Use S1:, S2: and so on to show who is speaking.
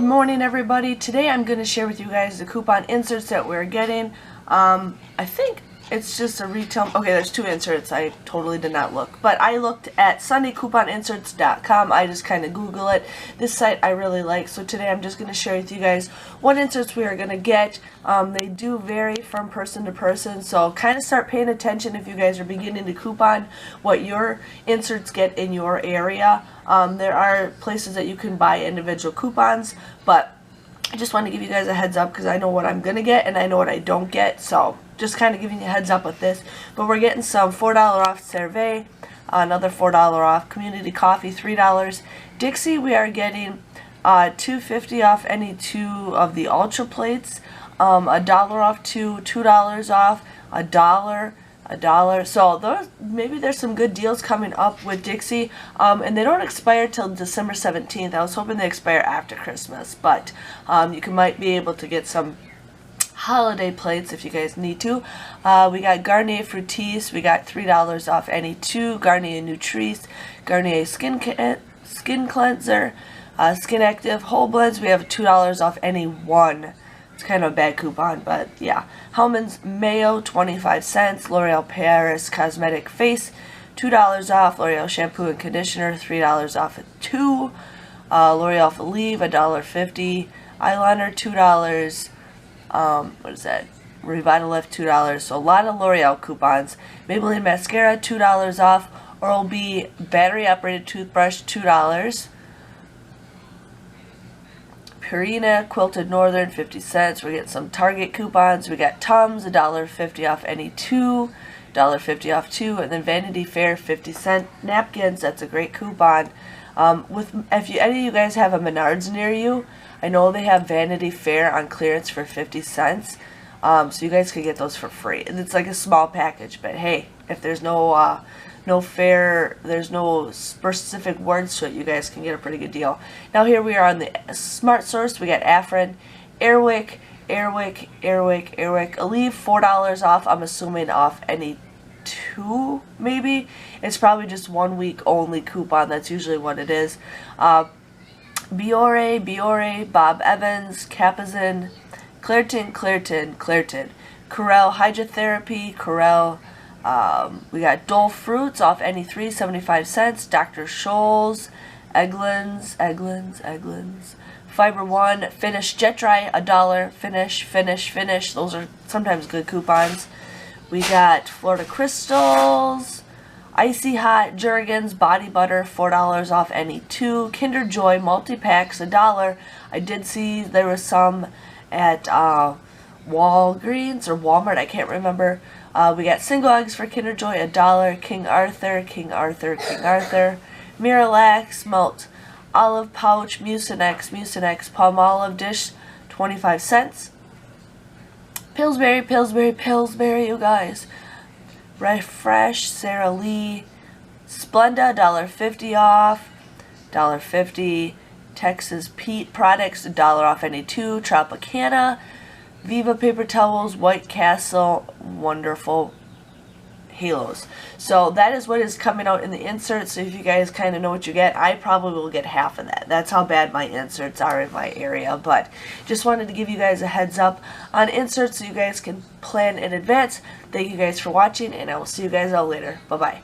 S1: morning, everybody. Today I'm going to share with you guys the coupon inserts that we're getting. I think it's just a retail. Okay, there's two inserts. I totally did not look, but I looked at SundayCouponInserts.com. I just kind of Google it. This site I really like, so today I'm just going to share with you guys what inserts we are going to get. They do vary from person to person, so kind of start paying attention if you guys are beginning to coupon what your inserts get in your area. There are places that you can buy individual coupons, but I just want to give you guys a heads up because I know what I'm going to get and I know what I don't get, so just kind of giving you a heads up with this. But we're getting some $4 off Cervey, another $4 off Community Coffee, $3. Dixie, we are getting $2.50 off any two of the Ultra plates, $1 off two, $2 off, $1. So those, maybe there's some good deals coming up with Dixie, and they don't expire till December 17th. I was hoping they expire after Christmas, but you might be able to get some holiday plates if you guys need to. We got Garnier Fructis. We got $3 off any two. Garnier Nutrice, Garnier Skin Cleanser, Skin Active Whole Blends. We have $2 off any one. It's kind of a bad coupon, but yeah. Hellmann's Mayo, 25 cents. L'Oreal Paris Cosmetic Face, $2 off. L'Oreal Shampoo and Conditioner, $3 off at two. L'Oreal Felive, $1.50. Eyeliner, $2. What is that? Revitalift, $2. So a lot of L'Oreal coupons. Maybelline Mascara, $2 off. Oral-B Battery Operated Toothbrush, $2. Purina Quilted Northern, 50 cents. We're getting some Target coupons. We got Tums, $1.50 off any two. $1.50 off two. And then Vanity Fair, 50-cent napkins. That's a great coupon. If any of you guys have a Menards near you, I know they have Vanity Fair on clearance for 50 cents. So you guys can get those for free. And it's like a small package, but hey, if there's no fair, there's no specific words to it, you guys can get a pretty good deal. Now here we are on the Smart Source. We got Afrin, Airwick, Aleve, $4 off. I'm assuming off any two, maybe. It's probably just 1 week only coupon. That's usually what it is. Biore, Bob Evans, Capizin, Clairton, Corel Hydrotherapy, Corel. We got Dole Fruits off any three, 75 cents. Dr. Scholl's, Eggland's, Fiber One, Finish Jet Dry, $1. Finish. Those are sometimes good coupons. We got Florida Crystals, Icy Hot, Jergens Body Butter, $4 off any two. Kinder Joy multi-packs, $1. I did see there was some at Walgreens or Walmart, I can't remember. We got single eggs for Kinder Joy, $1. King Arthur, Miralax Malt Olive Pouch, Mucinex Palmolive Dish, 25 cents. Pillsbury, you guys. Refresh, Sara Lee, Splenda, $1.50 off, $1.50. Texas Pete Products, $1 off any two. Tropicana, Viva Paper Towels, White Castle, wonderful halos. So that is what is coming out in the inserts. So if you guys kind of know what you get, I probably will get half of that. That's how bad my inserts are in my area. But just wanted to give you guys a heads up on inserts so you guys can plan in advance. Thank you guys for watching, and I will see you guys all later. Bye-bye.